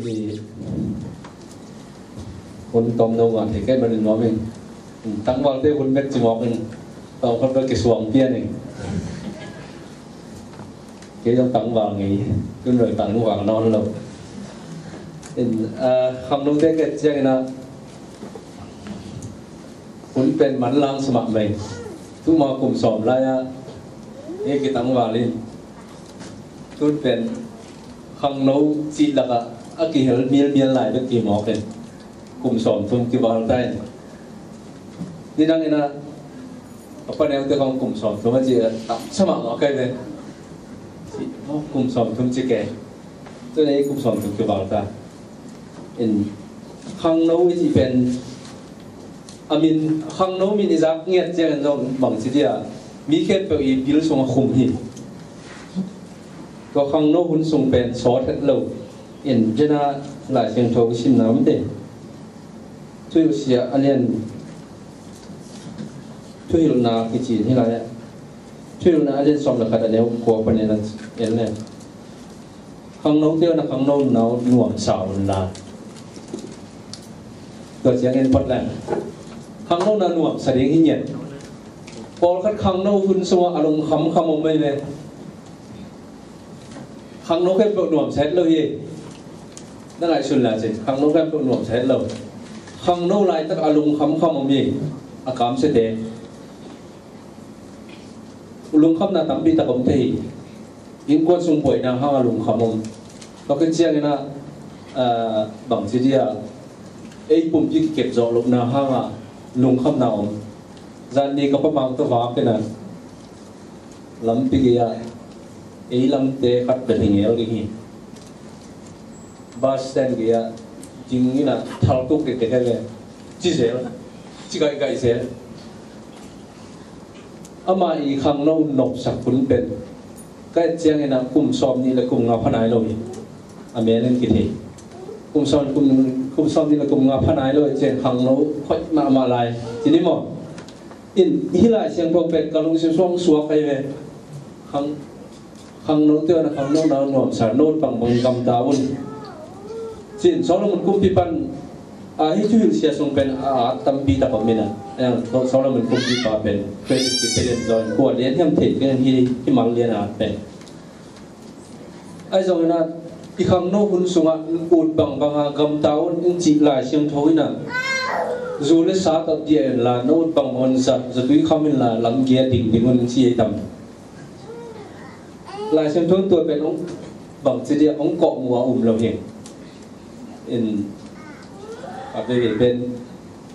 vìคนตอมโนอ่ะที่แค่มันน้อยเองตั้งวันที่คนเม็ดจิมอกเองตอนคนไปกิสวงเปี้ยนเองแค่ต้องตั้งวางไงก็เลยตั้งวางนอนหลับคำนู้นได้แค่เจ้านะคนเป็นมันลังสมัครใหม่ทุกมากลุ่มสอบแล้วนี่กี่ตั้งวางเลยทุกเป็นคำนู้นจีหลักอ่ะกี่เห็นมีอะไรก็กี่หมอกเลยกลุ่มสอบทุ่มกี่บอลได้นี่นั่งนะapa yang tu kaum kum som tu macam tak sama ok le kum som tu macam ke tu ni kum som tu ke bawah ta in khang nấu chỉเป็นamin khang nấu min izak ngiat je kan bang si dia mi ke pe i bil song khum hiก็khang nấu hun songเป็นซอสlo in jena la siang tho sim nam de tu sia alianช่วยลนากิจีนที่ไรเนี่ยช่วยลนาเล่นซ้อมหลักการเนี้ยกลัวประเด็นนั้นเองเนี่ยข้างโน้นเที่ยวนะข้างโน้นหนาวหน่วงสาวลาตัวเสียงเงินพอดแรงข้างโน้นน่ะหน่วงแสดงให้เงียบพอคัดข้างโน้นคุณสวะอารมณ์คำไม่เลยข้างโน้นแค่ปวดหน่วงเซ็ตเลยนั่นแหละชุนแหละสิข้างโน้นแค่ปวดหน่วงเซ็ตเลยข้างโน้นไรตั้งอารมณ์คำไม่อาการเสด็จลุงคำน่ะตั้งปีตะกมเทียิ่งกวนสงป่วยนะห้าลุงคำมเราก็เชื่อไงนะบางทีเดียไอ้ปุ่มที่เก็บจอลงนะห้าลุงคำน่ะจานนี้ก็ประมาณตัววากกันนะลำปีเกียไอ้ลำเตะขัดเป็นอย่างเงี้ยเลยที่บาสแตนเกียจริงนี่นะทารุกเด็กๆเลยจีเซลจีไก่เซลอามาอีครั้งโน้นนกสักคุณเป็นก็เจียงไงนะกลุ่มซ้อมนี่และกลุ่มงาพนายเลยอเมริกันกิติกลุ่มซ้อมนี่และกลุ่มงาพนายเลยเจียงครั้งโน้นค่อยมาลายทีนี้มั้งอินฮิลาเชียงทองเป็นกำลังเชียงทองสวกไปเลยครั้งโน้นเตี้ยนะครั้งโน้นหนวมสารโน้นปังบังกำตาวุ่นจีนซ้อมลงมันกุ้มพิปันให้ช่วยเสียส่งเป็นตั้มปีตะปมินะอย่างสองเราเหมือนคุมปีปาเป็นเป็นเรียนจอยกวดเรียนที่มันเถิดกันที่มังเรียนเป็นไอ้ตรงนั้นอีกครั้งโน้คุณสุงะอุดบังกำตาอุ่นจีลายเชียงทวินะจูเลสาตัดเดียนลาโน้บังมันสัตจะดุยคำมินลาลำเกียดิ่งมันชีไอตั้มลายเชียงทวิตัวเป็นองบังจีเดียองเกาะมัวเราเห็นเป็น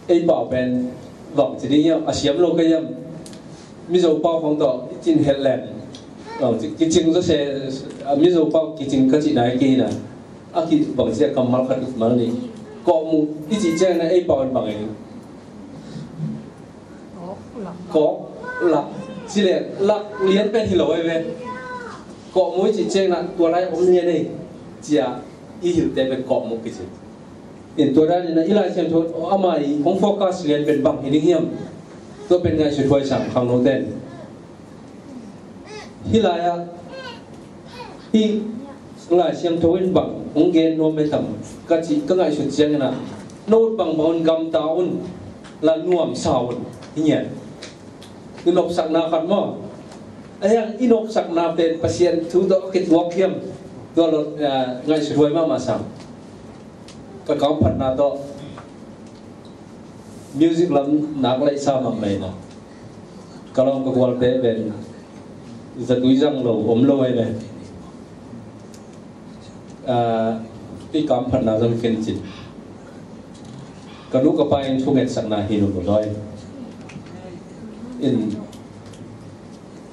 ไอ้บ่าวเป็นบอกจะได้ยังอาเซียมโลกยังมิโซเป้าของต่อจินเฮลแลนด์กิจจริงก็เสียมิโซเป้ากิจจริงก็จีนายกีนะกิบอกจะกำมัลขัดมาเลยก็มูที่จีแจ้งนะไอ้บ่าวเป็นบางเองก็หลักสิเลยหลักเลี้ยนเป็นที่เราไอ้เว้ยก็มูจีแจ้งนะตัวไรผมเลี้ยนเองจีอีหิวแต่เป็นเกาะมุกกิจเห็นตัวได้นะอีลายเชียงทศอามาอีของโฟกัสเรียนเป็นบังเฮดิเฮียมตัวเป็นไงสุดท้ายสั่งครั้งโน้นเต้นฮิลายะที่ลายเชียงทศบังองเกนโนเมตัมกัจจิก็ไงสุดเชียงนะโน้ตบังบอลกำตาอุนละน่วมสาวเนี่ยคือนกสักนาขัดมั้งไอ้ยังอีนกสักนาเป็นเปอร์เซ็นต์ทุกตัวคิดวอกเฮียมตัวรถไงสุดท้ายมาสั่งก็เขาพัฒนาต่อมิวสิกลำนักไล่ซ้ำไม่นะก็ลองกับวอลเปเป็นจะดุยจังโลผมโลไอ้เนี่ยที่การพัฒนาจนเกินจิตก็รู้กับไปช่วงเอ็ดสักนาทีหนุ่มด้วย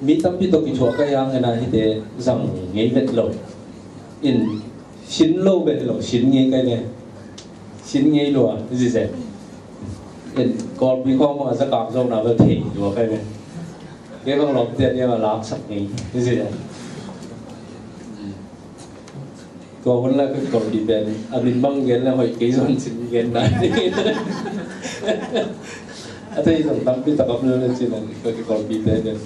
มีตั้มพิโตกิชัวก็ยังไงนะที่เดจังเงี้ยเป็นโลชิ้นโลเป็นโลชิ้นเงี้ยกันเนี่ยชิ้นเงี้ยรัวนี่สิก่อนมีข้อมูลสักการส่งน้ำเราถี่รัวไปไหมเกี่ยวกับลมเตียนเนี่ยมาล้างสักนี้นี่สิตัวคนแรกก็กดดีเป็นอันนี้บางเงินแล้วหอยกี่ส่วนชิ้นเงินได้อันที่สองตั้งพิตกับเรื่องชิ้นนั้นก็กดดีเป็น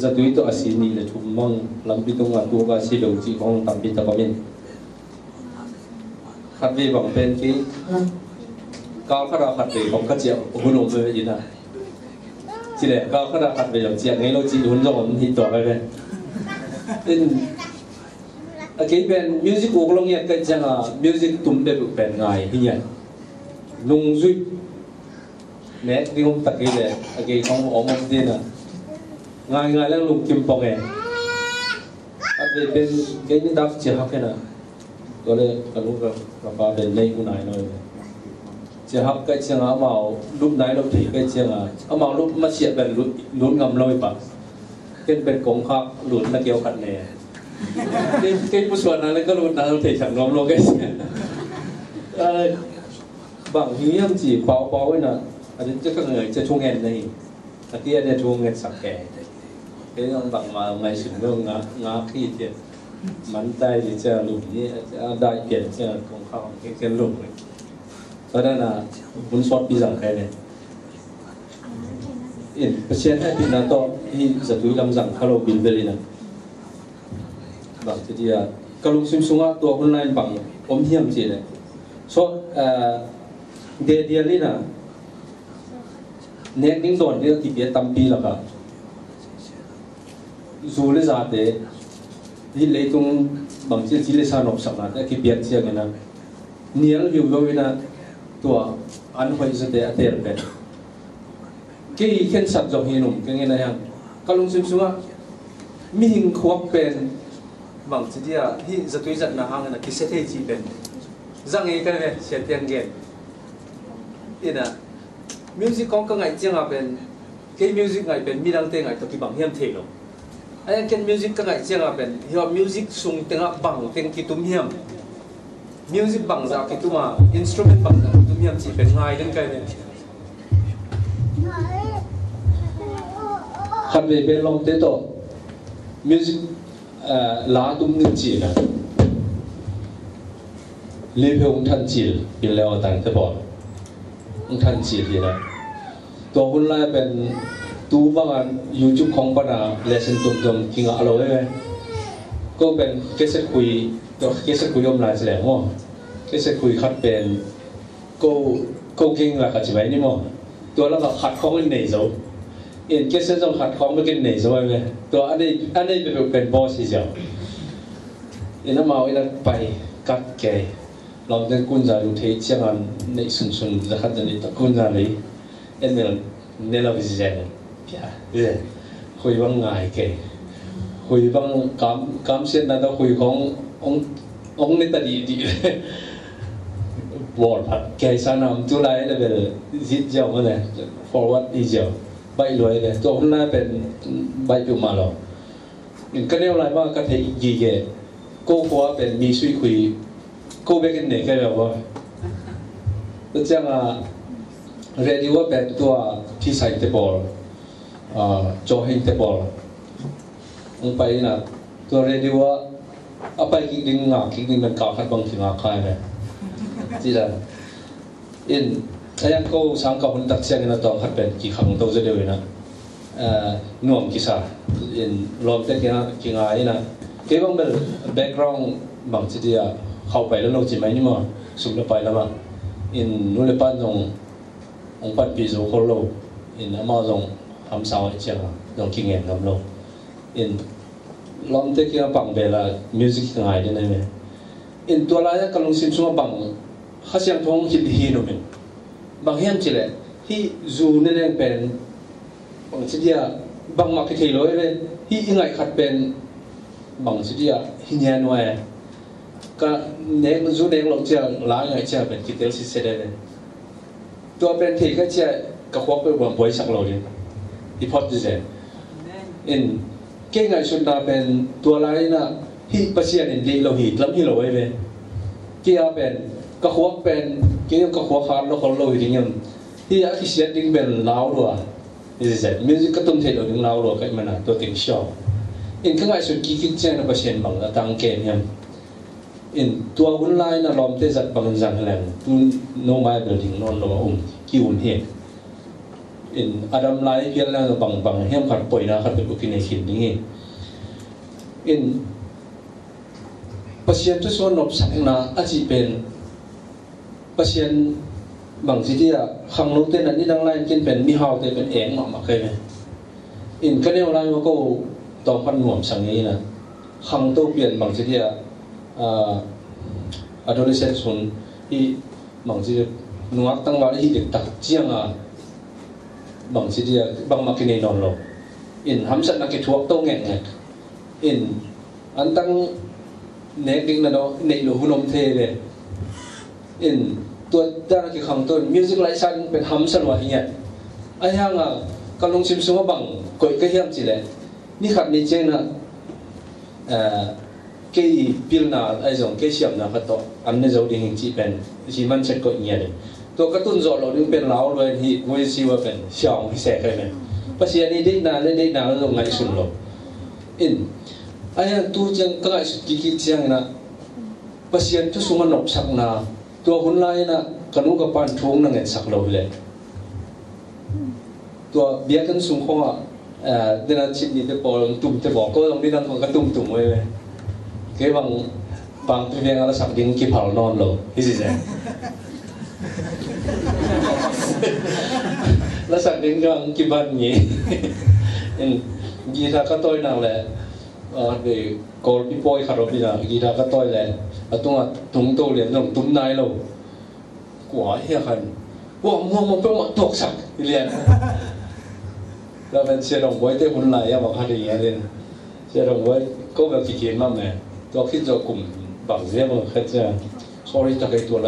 จะตัวอาศินีเลยทุ่มมั่งลำพิตรงตัวก็สิโดจีของตั้งพิตกับเป็น ขัดวีบังเป็นที่ก้าวขราขัดวีของกระเจียวหุ่นลงไปยินนะจีเด็กก้าวขราขัดวีอย่างเจียงให้เราจีหุ่นลงที่ตัวไปเป็นโอเคเป็นมิวสิกอุกลงเนี่ยก็จะมิวสิกตุ้มเด็กเป็นไงที่เนี่ยลุงจุ้ยเน็ตที่ผมตัดกี่เลยโอเคของอมดีนะง่ายแล้วลุงกิมปองเองอันนี้เป็นเกมดับเจ้าฮักนะก็เลยก็รู้ก็พาเป็นในกุนายหน่อยเจ้าฮักก็เจ้าเอามาลูกไหนลูกที่ก็เจ้าเอามาลูกมาเสียเป็นลุ้นงำลอยปะเป็นกงฮักหลุดนักเกี่ยวกันเนี่ยที่ผู้ส่วนนั้นก็ลุ้นนะลูกที่ฉันงำลอยก็เจ้าบางทียังจีเบาๆไว้นะอันนี้จะก็เงยจะช่วงเงินนี่ตะกี้เนี่ยช่วงเงินสักแก่cái ông bằng mà ngày sinh luôn ngã khi thì mắn tay thì chờ lụm như đại biển chờ cũng không cái lụm này cho nên là muốn sót đi rằng cái này in patient hay bị nào to thì giờ tôi làm rằng hello bin về này bằng thì cái lúc sinh sốngตัวคนนั้นbằng ôm hiểm gì này so dia ni na nét những đoạn dia thì biết tâm pi là cả dù lấy ra để đi lấy tung bằng chiếc chỉ lấy sao nộp sẵn là cái biệt chiếc này nè nhiều nhiều người nè tua ăn phải sẽ để tiền về cái khen sạch dòng hiền cái nghe này hàng các lông xim xuống á mi hình khoác bền bằng chỉ đi à hi giờ tôi giận là hàng là cái sẽ thay chỉ bền rằng ấy cái này sẽ tiền ghét yên à music có cái ngày chiang à bền cái music ngày bền mi đang tên ngày tập cái bằng hiểm thể rồi anh cái music cái ngày chiang à bền hiểu music sung tiếng à bằng tiếng cái tụm hiểm music bằng ra cái tụm à instrument bằng ra tụm hiểm chỉ bền ngay đến cái này khăn về bên lòng tế tổ music lá tụm nước chỉ là liên hệ ông thân chỉ bên leo tàng tế bỏ ông thân chỉ thì làตัวคนไล่เป็นตัวบางอัน YouTube ของปนาเลเซนตุ่มๆกินอร่อยไหมก็เป็นเคสคุยตัวเคสคุยยมหลายแสดงว่าเคสคุยคัดเป็นก็เก่งหลักใช่ไหมนี่มั้งตัวแล้วก็ขัดของเป็นเหนื่อยสู้เอ็นเคสต้องขัดของไม่กินเหนื่อยสู้ไหมตัวอันนี้เป็นบอสที่เจ้าเอ็นน้ำมาเอ็นไปกัดแกเราจะกุญแจดูที่เชียงอันในสุนจะขัดจะนี่ตะกุญแจเลยเอ็นเนี่ยเราไปเจอเนี่ยคุยว่างไงแกคุยว่างกำเส้นนั้นต้องคุยขององนี่ตัดดีวอร์ดพัดแกสานามจุฬาเนี่ยเป็นจิตเจ้ามันเลย forward อีเจ้าใบรวยเลยตัวคนนั้นเป็นใบปิวมาหรอกก็เนี่ยอะไรบ้างก็เทยีแกก็ขวาเป็นมีสุยคุยก็ไปกันเนี่ยแค่แบบว่าแล้วจังเรดิโอเป็นตัวที่ใส่เทปอลจอเฮงเทปอลลงไปนะตัวเรดิโอเอาไปกินดิ้งมันเก่าขัดบางทีงาคายเลยจีละอินถ้ายังเขาสังกัดคนตัดเสียงนะตอนขัดเป็นกี่ครั้งตัวจะเดียวนะน่วมกิซ่าอินรวมแต่กี่งานนะเกี่ยวกับแบ็กกราวด์บางทีเข้าไปแล้วเราจีไม่นี่มั้งสุ่มแล้วไปแล้วมั้งอินนู่นเลยปั้นตรงองค์ปัจจุบันคนเราอินมาลงทำสาวเชียงลงกินเงินทำลงอินลองเทคิดว่าบังเบล่ามิวสิกง่ายดีนะเนี่ยอินตัวเราเนี่ยกำลังซิมซุ่มบังข้าเสียงท้องฮิตฮีนุ่มบางเฮียมจีเลยที่จูเนี่ยเป็นบางสิ่งที่บางมาคิดที่ร้อยเลยที่ยังไงขัดเป็นบางสิ่งที่หินยันไว้ก็เนี่ยจูเนี่ยเราจะล้างไงจะเป็นคิดเดียวสิเสด็จเลยตัวเป็นที่ก็จะกระควบไปบนบริษัทเราเลยที่พอดีเจอินเก่งไงสุดน่าเป็นตัวอะไรนะที่ปัจจัยอินดีเราหิตล้ำที่เราไว้เลยที่อาเป็นกระควบเป็นเกี่ยวกับกระควบขาดเราคนเราหิตยังที่อาคิเสียดิ้งเป็นลาวด้วยนี่เจมิวสิกก็ตุ้มเทเราดิ้งลาวด้วยก็มันตัวติงชอบอินข้างไงสุดกิ๊กเจ้านะปัจจัยบางตั้งเกณฑ์ยังอินตัวหุ่นลายนะล้อมเตจัดบางจังแหลงตุนโนมาเบลดิ้งนอนลงคิวเหตุอินอาดัมไลฟ์เพียงแล้วบางเฮียมขัดป่วยนะขัดเป็นอุกินในขินนี่อินปัจจัยทุกส่วนนบสังนะอาจจะเป็น ประเชียนบางทีที่ขังโนเต้นอันนี้ดังไล่กินเป็นมีฮาวเต้เป็นเองมาเคยไหมอินก็เนี่ยอะไรมันก็ตอนพันหน่วมสังนี้นะขังโตเปลี่ยนบางทีที่adolescent ส่วนที่บางทีนัวตั้งวันที่เด็กตักเจียงบางทีที่บางมากินในนอนหลบอินทำสัตว์นักกิจวัตรโตเงี้ยอินอันตั้งเนกดิ้งนั่นเนาะเนกหลูหุ่นอมเทเลยอินตัวด้านกิจขังตัวมิวสิกไลซ์ซันเป็นทำสันวะเงี้ยไอ้ยังกำลังชิมซุ่มบังก๋วยก็เฮียมจีเลยนี่ขัดนี่เจนะกี่ปีน่ะไอ้ส่งกี่เสียมน่ะก็ต่ออันนี้จะดิ้งจีเป็นจีมันเช็ดก็เงี้ยเลยตัวกระตุ้นจอดเราดึงเป็นเหล้าเลยที่กูจะซีว่าเป็นช่องพิเศษเลยไหมภาษาอันนี้เด็กน่ะเด็กน่ะเราต้องไงสุดหรอกอินไอ้ยังตัวจังก็ไอ้สุดกิจจังนะภาษาที่สุ่มนกสักน่ะตัวหุ่นไล่น่ะกนุกับปานทุ่งนั่งเงินสักเราเลยตัวเบียกันสุ่มเขาเดี๋ยวนั้นชิดนี่จะพอตุ่มจะบอกก็ต้องได้นั่งก็ตุ่มไว้เลยแค่บางที่เพียงอะไรสักดิ้งกี่เผานอนเราที่สิเจ้แล้วสักดิ้งก็กี่บ้านงี้กีตาร์ก็ต่อยนั่งแหละเดี๋ยวกอล์ฟพี่ปอยคาร์บพี่นะกีตาร์ก็ต่อยแหละตุ้งตุ้งโตเรียนตุ้มนายเรากว่าเฮียกันว่ามัวมันเป็นมันตกสักเรียนแล้วเป็นเสียดงไว้ที่คนไหนอะบอกเขาอย่างเงี้ยเลยเสียดงไว้ก็แบบขี้เกียจมากเลยตัวคิดจะกลุ่มบางเรื่องมันแค่จะ sorry จะไปตัวอะไร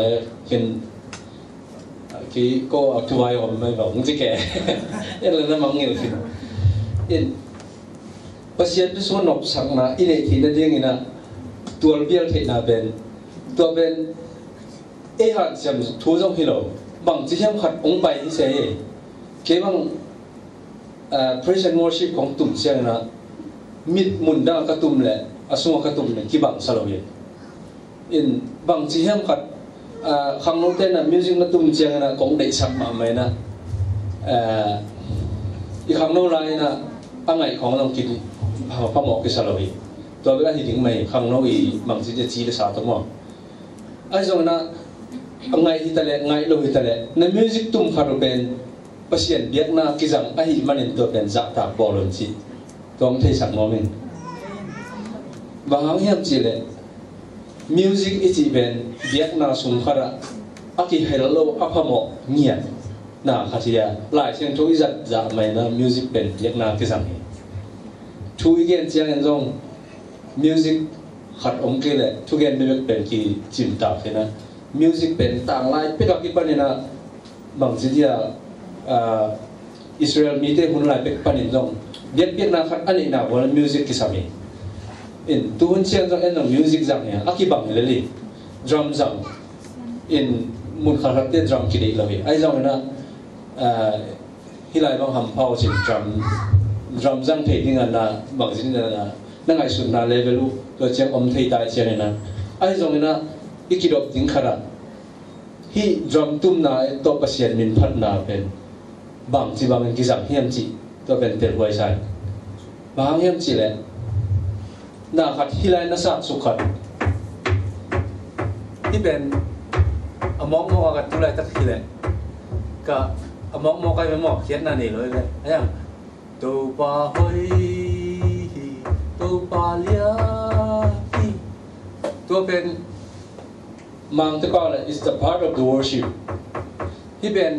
กินกี่ก็อธิบายผมไม่บอกมึงจะแก่ยังเลยนะมังเงี้ยสิอินภาษาที่ส่วนนกสังนะอินเอทีนั่นเองนะตัวเบี้ยที่น่าเป็นตัวเป็นหัดจำทั่วจงฮิโลบางที่ยังขัดองไปที่เสียเกี่ยบางpraise and worship ของตุ่มเสียงนะมิดมุนดากระตุ่มแหละอาสวงกระตุ่มเนี่ยกี่บางสลบเลยอินบางที่ยังขัดขังโน้ตเต้นนะมิวสิกกระตุ่มเสียงนะของเด็กสักมาไหมนะอีขังโน้ตไรนะอะไรของเราคิดพระหมอกกิสลบตัวเวลาที่ถึงไม่ขังโน้ตอีบางที่จะจีเลสาตัวมั้งไอ้ส่วนนะไงที่ทะเลไงโลหิตทะเลในมิวสิกตุ่มคาร์เป็นภาษาเบียกนากิจังไอ้มันเห็นตัวเป็นจักรตาบอลลูนจีตัวมันเทสักโมเมนต์บางอย่างจีเลยมิวสิกอีจีเป็นเบียกนาสุนคาระอากิเฮลโลอาพมอกเงียบนาคาที่ยาหลายเช่นทุกจัดจะไม่นะมิวสิกเป็นเบียกนากิจังทุกอย่างเจียงเงินจงมิวสิกขัดองค์เกเลยทุกอย่างมิวสิกเป็นกี่จิมตาฟินะมิวสิกเป็นต่างหลายเป็นกับกี่ปนินะบางสิ่งอิสราเอลมีแต่หุ่นลายเป็นปนิจงเบียดนักอันนี้นะวันมิวสิกกิสามีอินตัวเชียงจังเอ็นมิวสิกจังเนี่ยอากิบังเลยลิดรัมจังอินมุนขารเตดรัมคิดอีกแล้วไอ้จังนะฮิไลบางฮัมพาวจิดรัมจังเทดิ้งอันนะบางสิ่งนะนั่งไอสุดนะเลเวลูตัวเชียงอมเทตายเชียงนะไอ้จังนะอีกกี่ดอกดิ้งขราฮีดรัมตุ้มนะตัวภาษามินพัดนาเป็นบางที่บางกิจเฮียมจีตัวเป็นเตลไว้ใช่บางเฮียมจีเลยน่าขัดฮิไลน่าสักสุขัดที่เป็นมองกันทุเรศตัดฮิไลก็มองกันไม่มองเขียนนั่นเองเลยไอ้ยังตัวปลาหอยตัวปลาเลี้ยตัวเป็นมังตะกอนเลย is the part of the worship ที่เป็น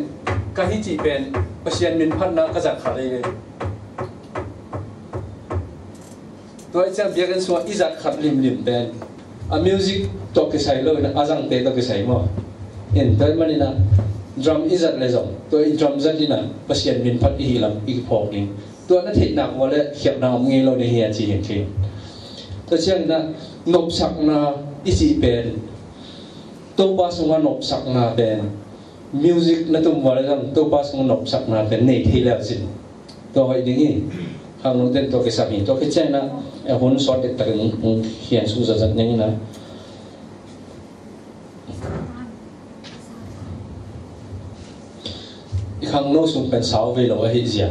ก็ที่จีเป็นภาษามินพันนะก็จะขาดเลยตัวเจ้าเบียกันส่วนอีจัดขัดริมเป็นมิวสิกตัวกิใส่เลยนะอาจังเตะตัวกิใส่หม้อเห็นตัวมันนี่นะดรัมอีจัดเลยส่งตัวอีดรัมจัดนี่นะภาษามินพันอีหลังอีกพอนี่ตัวนั้นเห็นหนักว่าเลยเขียบหนักงี้เราในเฮียจีเห็นทีตัวเช่นนะนบสักนาอีจีเป็นตัวภาษานบสักนาเป็นมิวสิกนั่นตัวว่าเลยทั้งตัวภาษานบสักนาเป็นในที่แล้วสิตัวไอ้ดิ้งนี่ข้างนู้นเต้นตัวกิสามีตัวกิเจนะหุ่นสอดเด็ดตรึงเขียนสู้จัดอย่างนี้นะอีกครั้งโน้ตส่งเป็นสาวเวลาเฮีย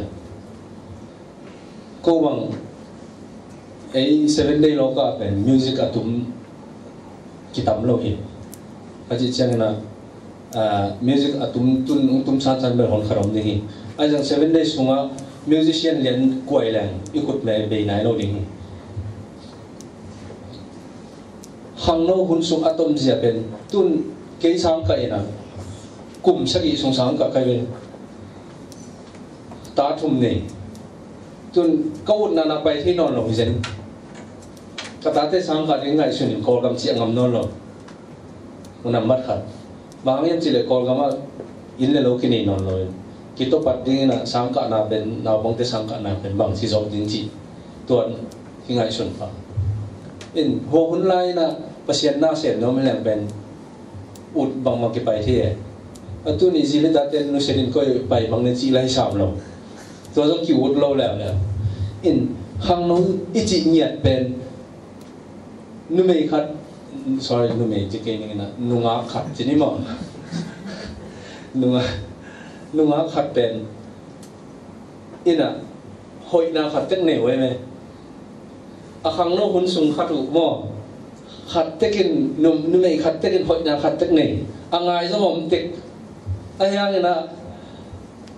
ก็วังไอ้7 day โลกาเป็นมิวสิกอะตุ้มกิตามโลหิตอาจจะเช่นนะ music tum san san ber hon kharom ni hi ai jang 7 days sunga musician len kwai lang ikut me be nai lo ding hang no hun sung atom zia pen tun ke sang ka ina kum sagi sung sang ka kai ben ta thum ne tun kau na na pai thi non lo zen ka ta te sang ka ding ngai sunin kol kam chi ngam non lo unam mat khat bang yan chile kol gama in le lo kini non lo kito pat ding na sang ka na ben na bang te sang ka na ben bang si zo ding chi tuan hi ngai sun pa in ho hun lai na pasien na sen no me lem ben ut bang ma ki pai thi atu ni zile da ten no serin ko pai bang ne chi lai sam lo to jong ki ut lo la la in hang no ichi nyat ben nu mei khat sorry nu mei chi ke ni na nu nga khat chi ni mo nu nga khat ben ina hoi na khat tek ne we me a khang no hun sung khat u mo khat tekin nu mei khat tekin hoi na khat tek ne angai zo mom tek ayang ina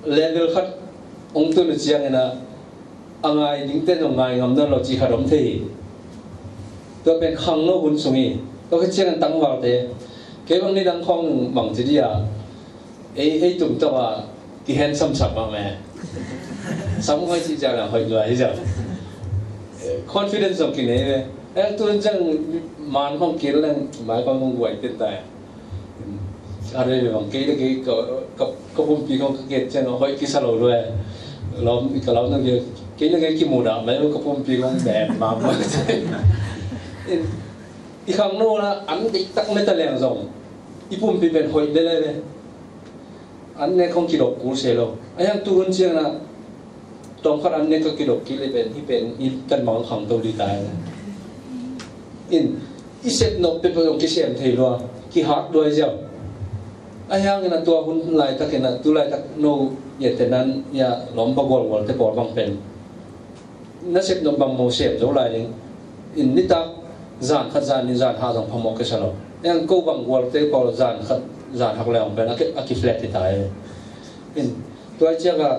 level khat ong tu nu chiang ina angai ding ten ngai ngam na lo chi kharom the to ben khang no hun sungi to ke chiang tang wa te ke bang ni dang khong mang chi dia ei tum to wa ti hen sam sap ma me sam ngoi chi ja la hoi lo ai ja confidence of ki ne tu jang man khong ki lang mai khong ngoi wai ten tai are bang ke de ko pum pi khong ke chen hoi ki sa lo lo lom ka lo na ke le ki mu da mai ko pum pi khong be ma ma i khang no na an dik tak me ta leng zong i pum pi ben hoi de le an ne không ki dok ku se lo ayang tu hun chiang na tong khat an ne ko ki dok ki le ben hi pen i kan mong khang to li tai in i set no pe pe ki sem thei lo ki hat doi jao ayang na to hun lai ta ke na tu lai tak no ye te nan ya lom ba gol gol te por bang pen na set no bang mo sem zo lai in ni ta zan khat zan ni zan ha jong phamo ke salo yang ko bang gol te por zan khat zan hak leong ben a ki flat ti tai in toy chia ga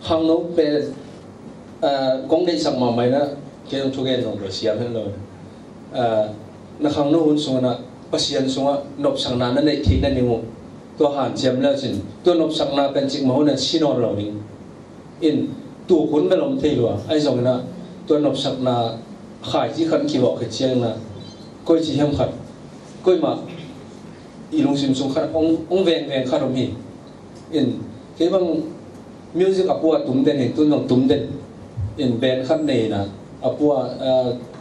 hang no pe kong dei sang ma mai na ke jong thugen jong ro siam hen lo na hang no hun sung na pasien sunga nop sang na nei thi na ni mu to han chem la chin to nop sang na pen chik ma hon sinon lo ning in tu kun be lom thei lo ai jong na to nop sang na khai chi khan ki bo ke chiang na koi chi hem khat koi ma i long sim sung khat ong veng khat rom hi in ke bang music apua tum den hin tun long tum den in ben khat nei na apua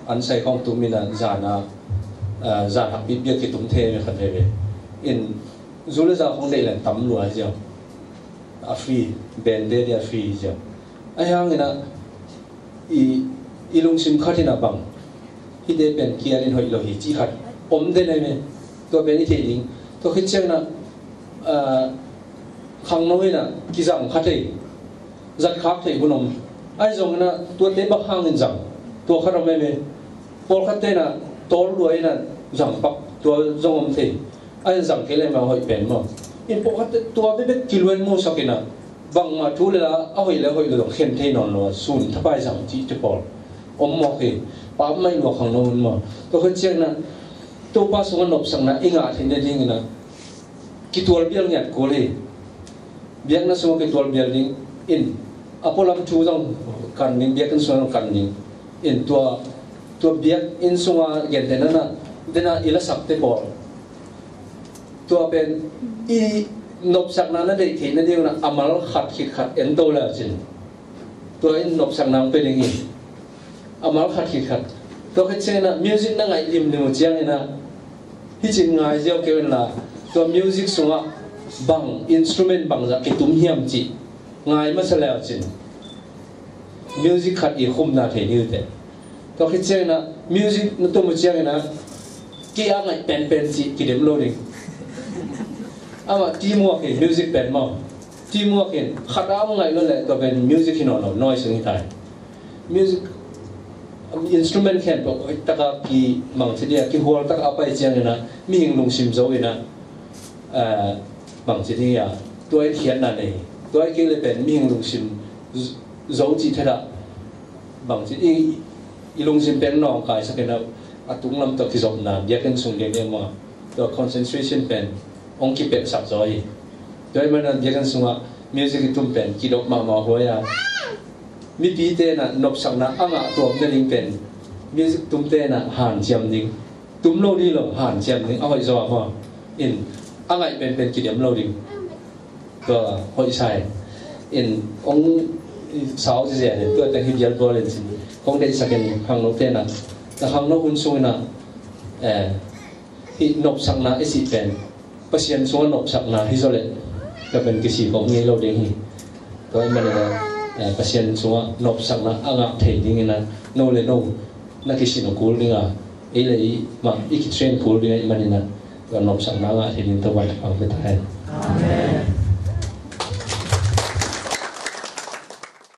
an sai khong tum mi na zana zan hak bi ki tum the me khat ve in zule za khong dei lan tam lu a jao a free ben de dia free jao ai hang ina i long sim khatina bang hi de ben kian in hoi lo hi chi khat om de nei me to ben i the ding to khi chang na khang noi na ki jang khathei zat khak thei bunom ai jong na to te ba hang in jang to kharom me por khat te na tol luai na jang pak to jong om thei ai jang ke le ma hoi pen mo in po khat to be be kilwen mo sakina bang ma thu le la a hoi lo khen thei non lo sun thapai jang chi te por om mo ke pa mai lo khang no mo to khi chang na to pa sung nop sang na inga thin de ding na ki tol bial nyat ko le biak na sung ki tol bial ding in apolam thu jong kan ning biak kan sung kan ning in to biak in sunga gen de na dena ila sak te por to pen i nop sak na na de thin na ding na amal khat khit khat en to la chin to in nop sak nang pe ding amal khat khit khat to ke chena music na ngai lim nu chiang ina hi chin ngai jeo ke la to music sunga bang instrument bang za ke tum hiam chi ngai ma sa la chin music khat i khum na the ni te to ke chena music na to mu chiang ina ki a ngai pen chi ki dem lo ding ama teamwork ke music pen ma teamwork in khata ngai lo le to ben music hino no noise ni tai music instrument khen bo taka ki mang thidia ki hol tak apai chiang ina mi hing lung sim zo ina bằng chỉ đi tôi hiện là này tôi kêu là bên miếng lùng sim dấu chỉ thế đó bằng chỉ đi lùng sim bên nòng cái sao cái nào tung làm tập cái dòng nào biết cái sung cái mà tôi concentration bên ông kịp bên sắp rồi tôi mà biết cái sung music tung bên kỹ thuật mà hồi mi pi te na nop sak na anga tom na ning pen music tum te na han jam ning tum lo di lo han jam ning a hoi zo ma in anga pen ki dem lo ding to hoi sai in ong sao je je to ta hi jal bo len sin kong dei saken hang no te na ta hang no hun su na hi nop sak na isi pen pasien so nop sak na hi zo le ta pen ki si ko ngi lo ding hi to ma na pasien so nop sak na anga thei ding na no le no na ki si no kul ding a e le ma i ki train kul ding ma ni na to nop sak na anga thei ding to wa ta pang pe ta amen